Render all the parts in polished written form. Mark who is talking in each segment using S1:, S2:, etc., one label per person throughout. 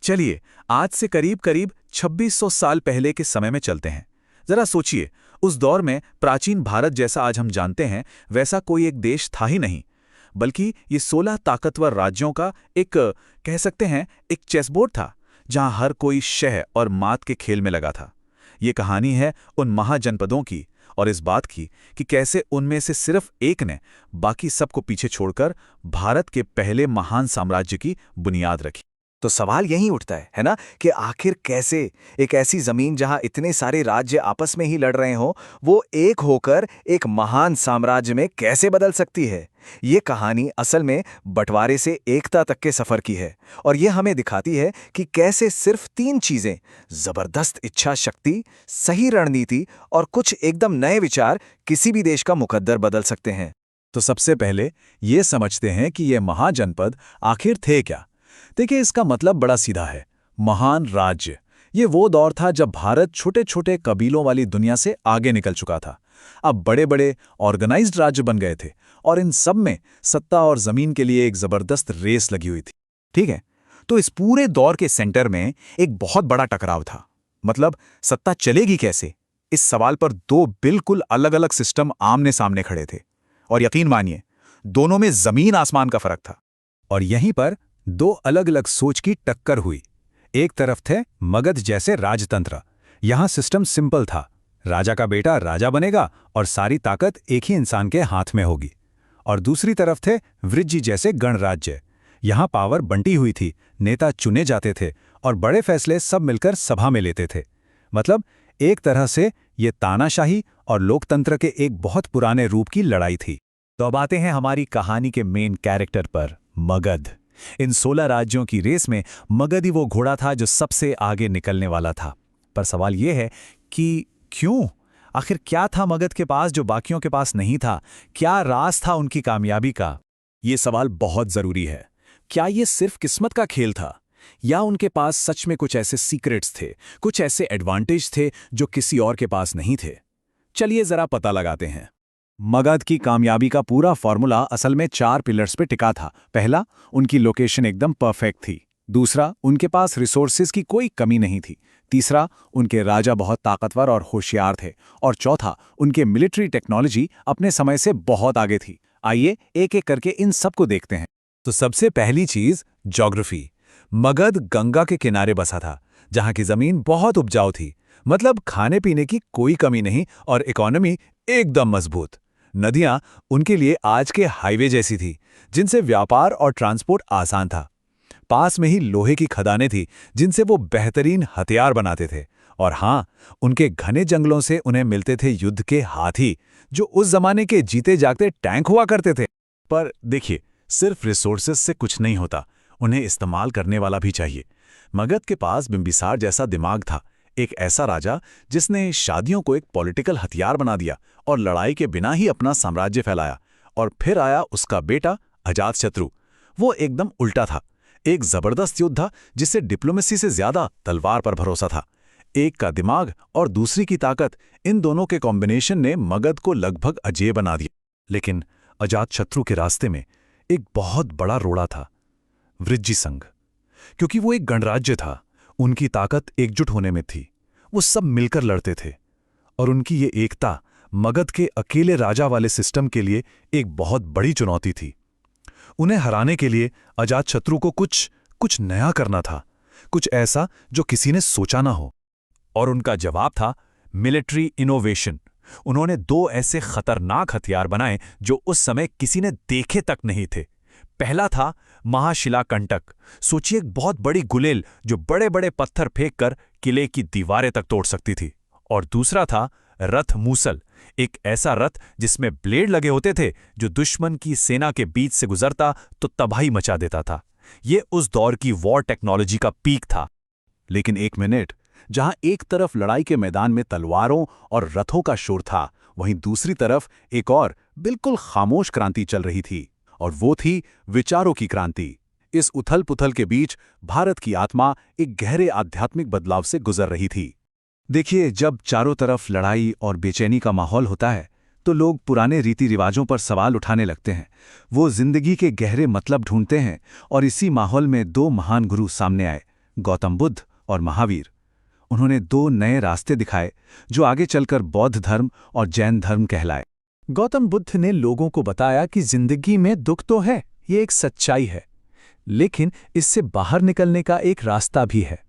S1: चलिए आज से करीब करीब 2600 साल पहले के समय में चलते हैं। जरा सोचिए, उस दौर में प्राचीन भारत जैसा आज हम जानते हैं वैसा कोई एक देश था ही नहीं, बल्कि ये 16 ताकतवर राज्यों का एक कह सकते हैं एक चेसबोर्ड था, जहां हर कोई शह और मात के खेल में लगा था। ये कहानी है उन महाजनपदों की और इस बात की कि कैसे उनमें से सिर्फ एक ने बाकी सबको पीछे छोड़कर भारत के पहले महान साम्राज्य की बुनियाद रखी।
S2: तो सवाल यही उठता है ना, कि आखिर कैसे एक ऐसी जमीन जहां इतने सारे राज्य आपस में ही लड़ रहे हों, वो एक होकर एक महान साम्राज्य में कैसे बदल सकती है। ये कहानी असल में बंटवारे से एकता तक के सफर की है, और ये हमें दिखाती है कि कैसे सिर्फ 3 चीजें, जबरदस्त इच्छा शक्ति, सही रणनीति और कुछ एकदम नए विचार, किसी भी देश का मुकद्दर बदल सकते हैं।
S1: तो सबसे पहले ये समझते हैं कि ये महाजनपद आखिर थे क्या। देखिए, इसका मतलब बड़ा सीधा है, महान राज्य। ये वो दौर था जब भारत छोटे छोटे कबीलों वाली दुनिया से आगे निकल चुका था। अब बड़े बड़े ऑर्गेनाइज्ड राज्य बन गए थे और इन सब में सत्ता और जमीन के लिए एक जबरदस्त रेस लगी हुई थी।
S2: ठीक है, तो इस पूरे दौर के सेंटर में एक बहुत बड़ा टकराव था। मतलब सत्ता चलेगी कैसे, इस सवाल पर 2 बिल्कुल अलग अलग सिस्टम आमने सामने खड़े थे, और यकीन मानिए दोनों में जमीन आसमान का फर्क था।
S1: और यहीं पर 2 अलग अलग सोच की टक्कर हुई। एक तरफ थे मगध जैसे राजतंत्र। यहां सिस्टम सिंपल था, राजा का बेटा राजा बनेगा और सारी ताकत एक ही इंसान के हाथ में होगी। और दूसरी तरफ थे वृज्जी जैसे गणराज्य। यहां पावर बंटी हुई थी, नेता चुने जाते थे और बड़े फैसले सब मिलकर सभा में लेते थे। मतलब एक तरह से ये तानाशाही और लोकतंत्र के एक बहुत पुराने रूप की लड़ाई थी।
S2: तो अब आते हैं हमारी कहानी के मेन कैरेक्टर पर, मगध। इन 16 राज्यों की रेस में मगध ही वो घोड़ा था जो सबसे आगे निकलने वाला था। पर सवाल यह है कि क्यों? आखिर क्या था मगध के पास जो बाकियों के पास नहीं था? क्या राज था उनकी कामयाबी का? ये सवाल बहुत जरूरी है। क्या ये सिर्फ किस्मत का खेल था, या उनके पास सच में कुछ ऐसे सीक्रेट्स थे, कुछ ऐसे एडवांटेज थे जो किसी और के पास नहीं थे? चलिए जरा पता लगाते हैं। मगध की कामयाबी का पूरा फॉर्मूला असल में 4 पिलर्स पे टिका था। पहला, उनकी लोकेशन एकदम परफेक्ट थी। दूसरा, उनके पास रिसोर्सेज की कोई कमी नहीं थी। तीसरा, उनके राजा बहुत ताकतवर और होशियार थे। और चौथा, उनके मिलिट्री टेक्नोलॉजी अपने समय से बहुत आगे थी। आइए एक एक करके इन सबको देखते हैं।
S1: तो सबसे पहली चीज, ज्योग्राफी। मगध गंगा के किनारे बसा था, जहां की जमीन बहुत उपजाऊ थी। मतलब खाने पीने की कोई कमी नहीं और इकोनॉमी एकदम मजबूत। नदियां उनके लिए आज के हाईवे जैसी थी, जिनसे व्यापार और ट्रांसपोर्ट आसान था। पास में ही लोहे की खदानें थी, जिनसे वो बेहतरीन हथियार बनाते थे। और हाँ, उनके घने जंगलों से उन्हें मिलते थे युद्ध के हाथी, जो उस जमाने के जीते जागते टैंक हुआ करते थे। पर देखिए, सिर्फ रिसोर्सेस से कुछ नहीं होता, उन्हें इस्तेमाल करने वाला भी चाहिए। मगध के पास बिंबिसार जैसा दिमाग था, एक ऐसा राजा जिसने शादियों को एक पॉलिटिकल हथियार बना दिया और लड़ाई के बिना ही अपना साम्राज्य फैलाया। और फिर आया उसका बेटा अजातशत्रु। वो एकदम उल्टा था, एक जबरदस्त योद्धा जिसे डिप्लोमेसी से ज्यादा तलवार पर भरोसा था। एक का दिमाग और दूसरी की ताकत, इन दोनों के कॉम्बिनेशन ने मगध को लगभग अजेय बना दिया। लेकिन अजातशत्रु के रास्ते में एक बहुत बड़ा रोड़ा था, वृज्जी संघ। क्योंकि वो एक गणराज्य था, उनकी ताकत एकजुट होने में थी। वो सब मिलकर लड़ते थे, और उनकी ये एकता मगध के अकेले राजा वाले सिस्टम के लिए एक बहुत बड़ी चुनौती थी। उन्हें हराने के लिए अजातशत्रु को कुछ नया करना था, कुछ ऐसा जो किसी ने सोचा ना हो। और उनका जवाब था मिलिट्री इनोवेशन। उन्होंने 2 ऐसे खतरनाक हथियार बनाए जो उस समय किसी ने देखे तक नहीं थे। पहला था महाशिलाकंटक। सोचिए, एक बहुत बड़ी गुलेल जो बड़े बड़े पत्थर फेंककर किले की दीवारें तक तोड़ सकती थी। और दूसरा था रथ मूसल, एक ऐसा रथ जिसमें ब्लेड लगे होते थे, जो दुश्मन की सेना के बीच से गुजरता तो तबाही मचा देता था। ये उस दौर की वॉर टेक्नोलॉजी का पीक था। लेकिन एक मिनट, जहां एक तरफ लड़ाई के मैदान में तलवारों और रथों का शोर था, वहीं दूसरी तरफ एक और बिल्कुल खामोश क्रांति चल रही थी, और वो थी विचारों की क्रांति। इस उथल पुथल के बीच भारत की आत्मा एक गहरे आध्यात्मिक बदलाव से गुजर रही थी। देखिए, जब चारों तरफ लड़ाई और बेचैनी का माहौल होता है, तो लोग पुराने रीति रिवाजों पर सवाल उठाने लगते हैं। वो जिंदगी के गहरे मतलब ढूंढते हैं, और इसी माहौल में 2 महान गुरु सामने आए,
S2: गौतम बुद्ध और महावीर। उन्होंने दो नए रास्ते दिखाए जो आगे चलकर बौद्ध धर्म और जैन धर्म कहलाए।
S3: गौतम बुद्ध ने लोगों को बताया कि जिंदगी में दुख तो है, ये एक सच्चाई है, लेकिन इससे बाहर निकलने का एक रास्ता भी है।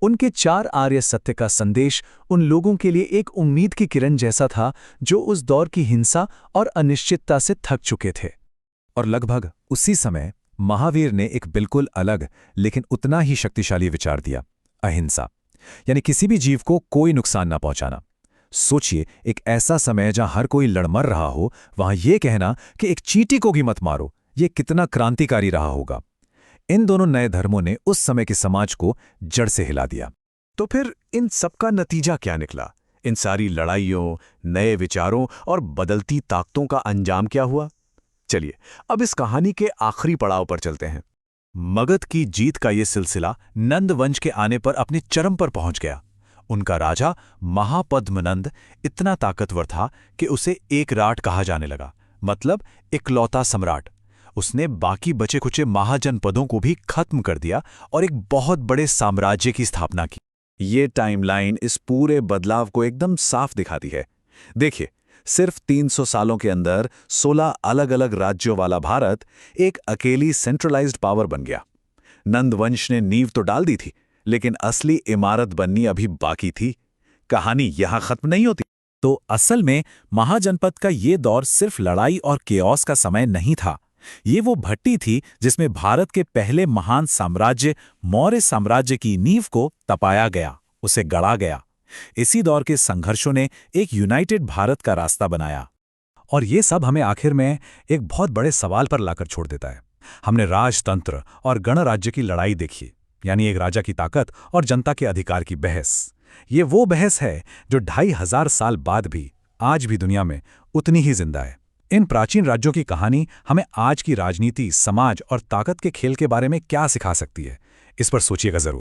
S3: उनके 4 आर्य सत्य का संदेश उन लोगों के लिए एक उम्मीद की किरण जैसा था जो उस दौर की हिंसा और अनिश्चितता से थक चुके थे।
S2: और लगभग उसी समय महावीर ने एक बिल्कुल अलग लेकिन उतना ही शक्तिशाली विचार दिया, अहिंसा, यानी किसी भी जीव को कोई नुकसान न पहुंचाना। सोचिए, एक ऐसा समय जहां हर कोई लड़ मर रहा हो, वहां यह कहना कि एक चींटी को भी मत मारो, यह कितना क्रांतिकारी रहा होगा। इन दोनों नए धर्मों ने उस समय के समाज को जड़ से हिला दिया।
S1: तो फिर इन सबका नतीजा क्या निकला? इन सारी लड़ाइयों, नए विचारों और बदलती ताकतों का अंजाम क्या हुआ? चलिए अब इस कहानी के आखिरी पड़ाव पर चलते हैं।
S2: मगध की जीत का ये सिलसिला नंद वंश के आने पर अपने चरम पर पहुंच गया। उनका राजा महापद्मनंद इतना ताकतवर था कि उसे एक राट कहा जाने लगा, मतलब इकलौता सम्राट। उसने बाकी बचे खुचे महाजनपदों को भी खत्म कर दिया और एक बहुत बड़े साम्राज्य की स्थापना की। ये टाइमलाइन इस पूरे बदलाव को एकदम साफ दिखाती है। देखिए, सिर्फ 300 सालों के अंदर 16 अलग अलग राज्यों वाला भारत एक अकेली सेंट्रलाइज्ड पावर बन गया। नंद वंश ने नींव तो डाल दी थी, लेकिन असली इमारत बननी अभी बाकी थी। कहानी यहां खत्म नहीं होती।
S4: तो असल में महाजनपद का ये दौर सिर्फ लड़ाई और केओस का समय नहीं था। ये वो भट्टी थी जिसमें भारत के पहले महान साम्राज्य मौर्य साम्राज्य की नींव को तपाया गया, उसे गढ़ा गया। इसी दौर के संघर्षों ने एक यूनाइटेड भारत का रास्ता बनाया।
S2: और ये सब हमें आखिर में एक बहुत बड़े सवाल पर लाकर छोड़ देता है। हमने राजतंत्र और गणराज्य की लड़ाई देखी, यानी एक राजा की ताकत और जनता के अधिकार की बहस। ये वो बहस है जो 2500 साल बाद भी आज भी दुनिया में उतनी ही जिंदा है। इन प्राचीन राज्यों की कहानी हमें आज की राजनीति, समाज और ताकत के खेल के बारे में क्या सिखा सकती है, इस पर सोचिएगा जरूर।